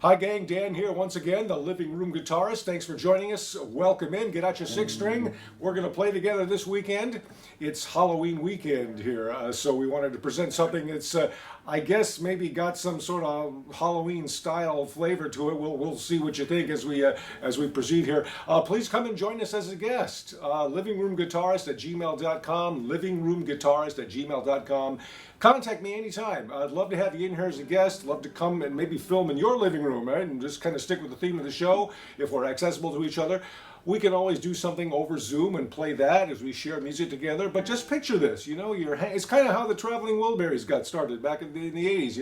Hi gang, Dan here once again, the Living Room Guitarist. Thanks for joining us. Welcome in, get out your six string. We're going to play together this weekend. It's Halloween weekend here, so we wanted to present something that's, I guess, maybe got some sort of Halloween style flavor to it. We'll see what you think as we proceed here. Please come and join us as a guest. Livingroomguitarist@gmail.com, livingroomguitarist@gmail.com. Contact me anytime. I'd love to have you in here as a guest. Love to come and maybe film in your living room, right? And just kind of stick with the theme of the show if we're accessible to each other. We can always do something over Zoom and play that as we share music together. But just picture this, it's kind of how the Traveling Wilburys got started back in the 80s,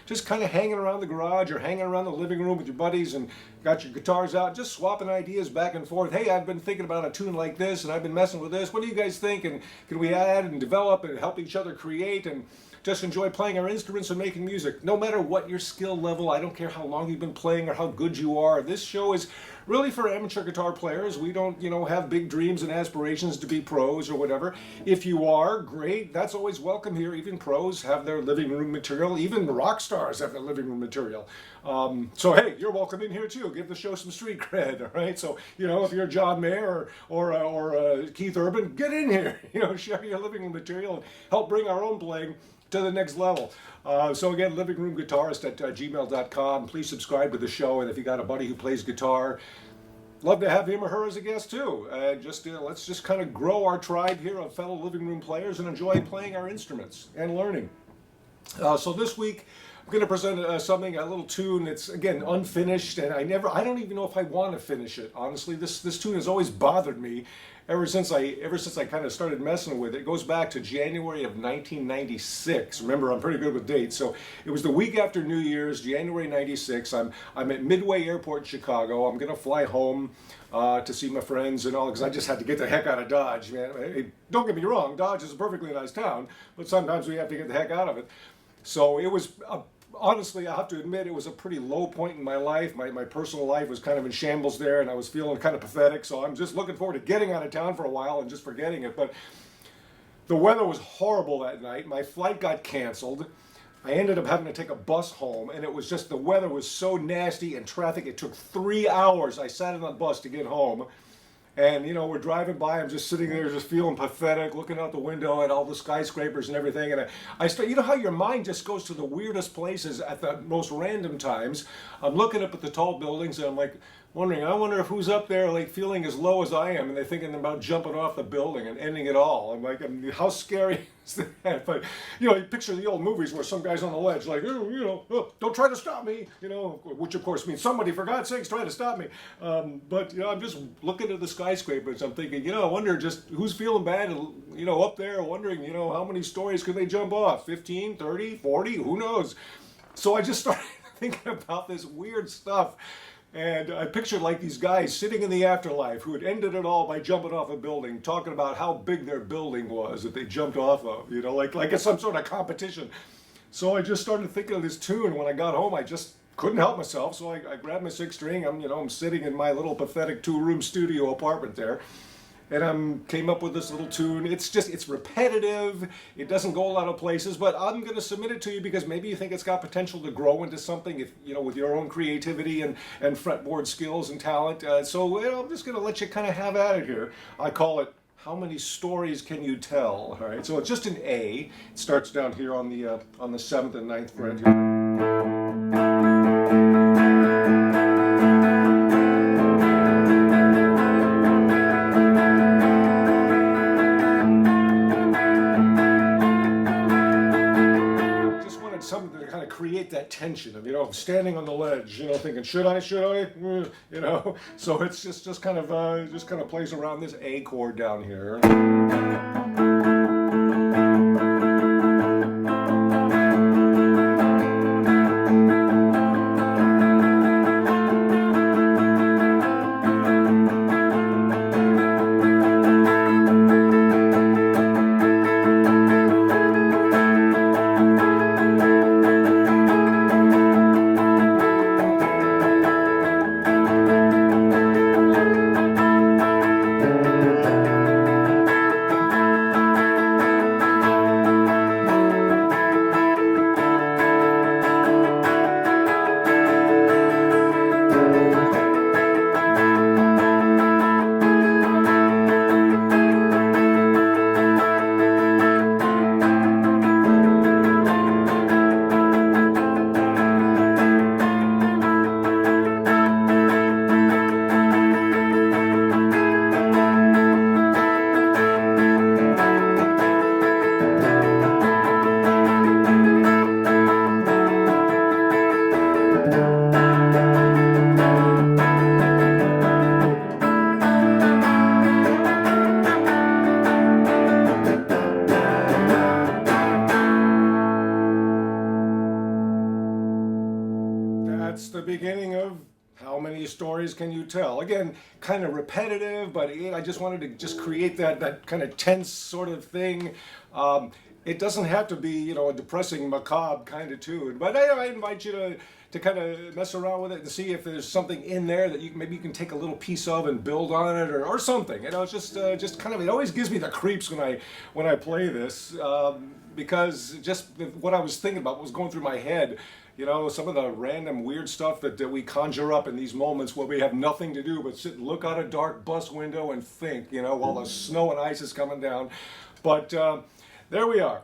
just kind of hanging around the garage or hanging around the living room with your buddies and got your guitars out, just swapping ideas back and forth. Hey, I've been thinking about a tune like this and I've been messing with this. What do you guys think? And can we add and develop and help each other create and just enjoy playing our instruments and making music. No matter what your skill level, I don't care how long you've been playing or how good you are. This show is really for amateur guitar players. We don't, have big dreams and aspirations to be pros or whatever. If you are, great. That's always welcome here. Even pros have their living room material. Even rock stars have their living room material. So hey, you're welcome in here too. Give the show some street cred, all right? So, if you're John Mayer or Keith Urban, get in here. Share your living room material and help bring our own playing to the next level. So again, livingroomguitarist@gmail.com. Please subscribe to the show, and if you got a buddy who plays guitar, love to have him or her as a guest too. Let's just kind of grow our tribe here of fellow living room players and enjoy playing our instruments and learning. So this week, I'm going to present a little tune that's, again, unfinished, and I don't even know if I want to finish it. Honestly, this tune has always bothered me ever since I kind of started messing with it. It goes back to January of 1996. Remember, I'm pretty good with dates. So it was the week after New Year's, January 96. I'm at Midway Airport in Chicago. I'm going to fly home to see my friends and all, because I just had to get the heck out of Dodge, man. Hey, don't get me wrong, Dodge is a perfectly nice town, but sometimes we have to get the heck out of it. So it was honestly, I have to admit, it was a pretty low point in my life. My personal life was kind of in shambles there, and I was feeling kind of pathetic. So I'm just looking forward to getting out of town for a while and just forgetting it. But the weather was horrible that night. My flight got canceled. I ended up having to take a bus home, and it was just, the weather was so nasty and traffic. It took 3 hours. I sat in the bus to get home. And, we're driving by, I'm just sitting there just feeling pathetic, looking out the window at all the skyscrapers and everything. And I start, how your mind just goes to the weirdest places at the most random times. I'm looking up at the tall buildings and I'm like wondering, I wonder if who's up there like feeling as low as I am, and they're thinking about jumping off the building and ending it all. I'm like, how scary is that? But, you picture the old movies where some guy's on the ledge like, oh, don't try to stop me, which of course means somebody, for God's sakes, try to stop me. But, I'm just looking at the skyscrapers. I'm thinking, I wonder just who's feeling bad, up there wondering, how many stories could they jump off? 15, 30, 40, who knows? So I just started thinking about this weird stuff. And I pictured like these guys sitting in the afterlife who had ended it all by jumping off a building, talking about how big their building was that they jumped off of, like it's some sort of competition. So I just started thinking of this tune. When I got home, I just couldn't help myself. So I grabbed my six string. I'm sitting in my little pathetic 2-room studio apartment there. And I came up with this little tune. It's repetitive. It doesn't go a lot of places, but I'm going to submit it to you because maybe you think it's got potential to grow into something, if with your own creativity and fretboard skills and talent. So I'm just going to let you kind of have at it here. I call it, How Many Stories Can You Tell? All right, so it's just an A. It starts down here on the 7th and 9th fret here. Something to kind of create that tension of, standing on the ledge, thinking, should I? So it's just kind of plays around this A chord down here. that's the beginning of How Many Stories Can You Tell? Again, kind of repetitive, but I just wanted to just create that kind of tense sort of thing. It doesn't have to be, you know, a depressing, macabre kind of tune, but I invite you to kind of mess around with it and see if there's something in there that maybe you can take a little piece of and build on it, or something. You know, it's just kind of, it always gives me the creeps when I play this, because just what I was thinking about, what was going through my head. You know, some of the random weird stuff that we conjure up in these moments where we have nothing to do but sit and look out a dark bus window and think, you know, while the snow and ice is coming down. But there we are.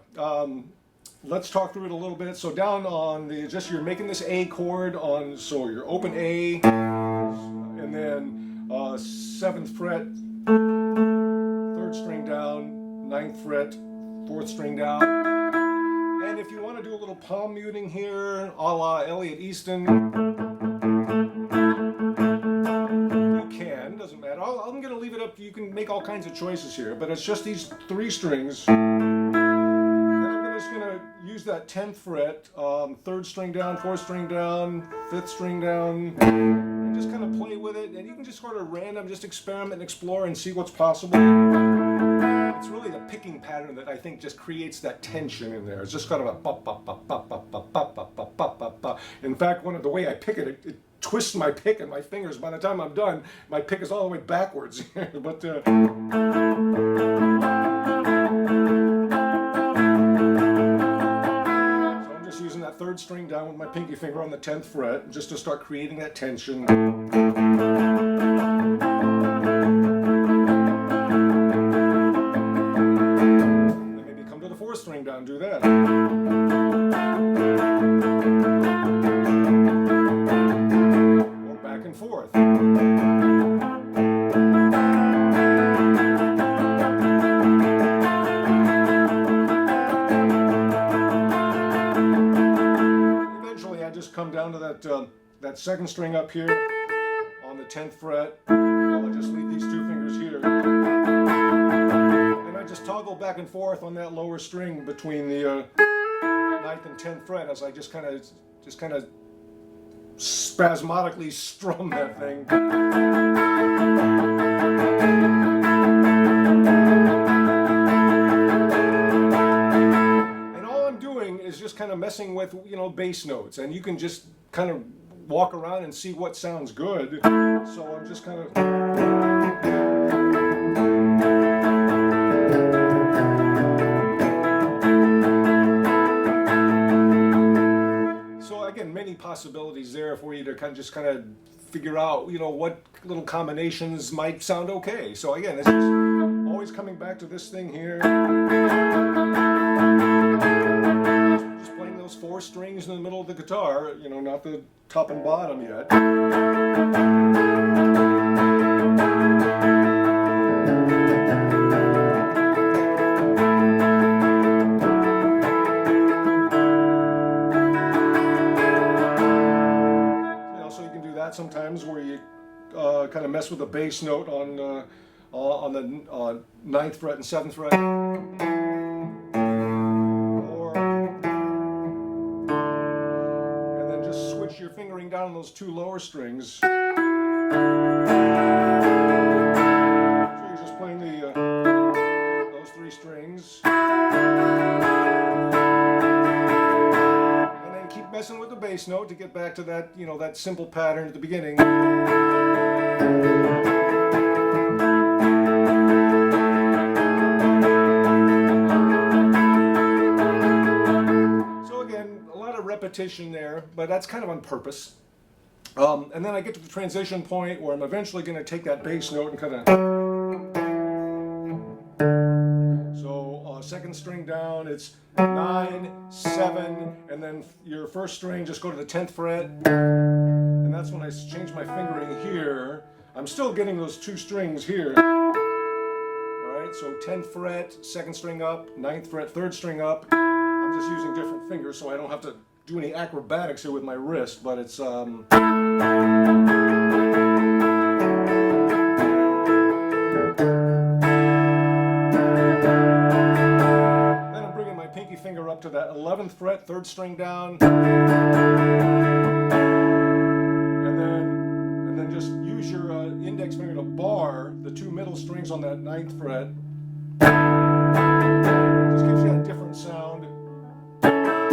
Let's talk through it a little bit. So down on you're making this A chord on, so your open A, and then 7th fret, 3rd string down, 9th fret, 4th string down. And if you want to do a little palm muting here, a la Elliot Easton, you can, doesn't matter. I'm going to leave it up, you can make all kinds of choices here, but it's just these 3 strings. And I'm just going to use that 10th fret, 3rd string down, 4th string down, 5th string down, and just kind of play with it. And you can just sort of random, just experiment and explore and see what's possible. It's really the picking pattern that I think just creates that tension in there. It's just kind of a ba ba ba ba ba ba ba ba ba ba ba ba. In fact, the way I pick it, it twists my pick and my fingers. By the time I'm done, my pick is all the way backwards. But so I'm just using that 3rd string down with my pinky finger on the 10th fret, just to start creating that tension. String down, do that. Or back and forth. Eventually I just come down to that 2nd string up here on the 10th fret. I'll just leave these 2 fingers here. Just toggle back and forth on that lower string between the 9th and 10th fret as I just kind of spasmodically strum that thing. And all I'm doing is just kind of messing with, you know, bass notes, and you can just kind of walk around and see what sounds good. So I'm just kind of many possibilities there for you to kind of figure out, you know, what little combinations might sound okay. So again, it's just always coming back to this thing here. Just playing those 4 strings in the middle of the guitar, you know, not the top and bottom yet. Sometimes where you kind of mess with the bass note on the 9th fret and 7th fret, and then just switch your fingering down on those 2 lower strings. So you're just playing those 3 strings. Messing with the bass note to get back to that, you know, that simple pattern at the beginning. So again, a lot of repetition there, but that's kind of on purpose. And then I get to the transition point where I'm eventually going to take that bass note and kind of. So 2nd string down, it's 9, 7, and then your 1st string, just go to the 10th fret, and that's when I change my fingering here. I'm still getting those 2 strings here. Alright, so 10th fret, 2nd string up, 9th fret, 3rd string up. I'm just using different fingers so I don't have to do any acrobatics here with my wrist, but it's finger up to that 11th fret, 3rd string down. on that 9th fret. Just gives you a different sound. And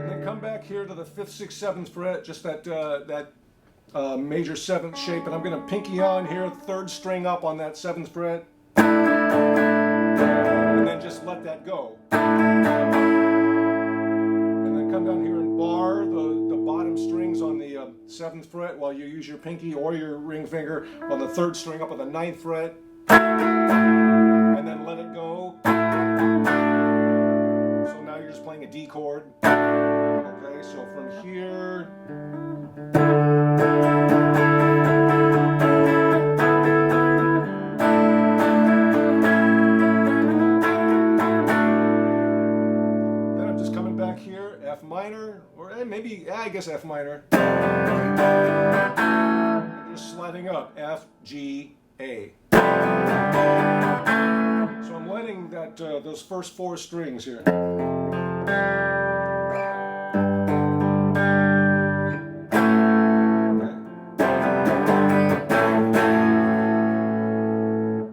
then come back here to the 5th, 6th, 7th fret, just that major 7th shape, and I'm going to pinky on here, 3rd string up on that 7th fret, and then just let that go. And then come down here and bar the bottom strings on the 7th fret while you use your pinky or your ring finger on the 3rd string up on the 9th fret, and then let it go. So now you're just playing a D chord. Okay, so from here, F minor, or maybe, I guess F minor. And just sliding up, F, G, A. So I'm letting that those first 4 strings here.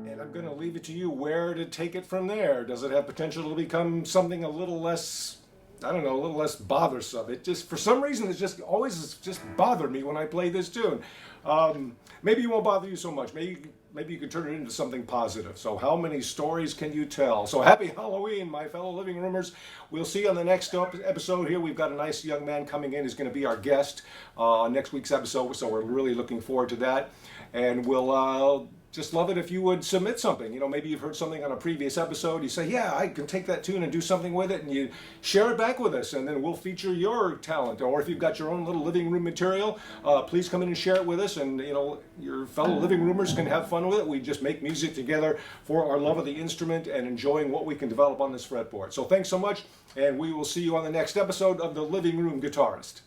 And I'm going to leave it to you where to take it from there. Does it have potential to become something a little less, I don't know, a little less bothersome? It just, for some reason, it's just always just bothered me when I play this tune. Maybe it won't bother you so much. Maybe you can turn it into something positive. So how many stories can you tell? So happy Halloween, my fellow living roomers. We'll see you on the next episode here. We've got a nice young man coming in who's going to be our guest on next week's episode. So we're really looking forward to that. And we'll just love it if you would submit something. You know, maybe you've heard something on a previous episode. You say, yeah, I can take that tune and do something with it, and you share it back with us, and then we'll feature your talent. Or if you've got your own little living room material, please come in and share it with us, and you know, your fellow living roomers can have fun with it. We just make music together for our love of the instrument and enjoying what we can develop on this fretboard. So thanks so much, and we will see you on the next episode of The Living Room Guitarist.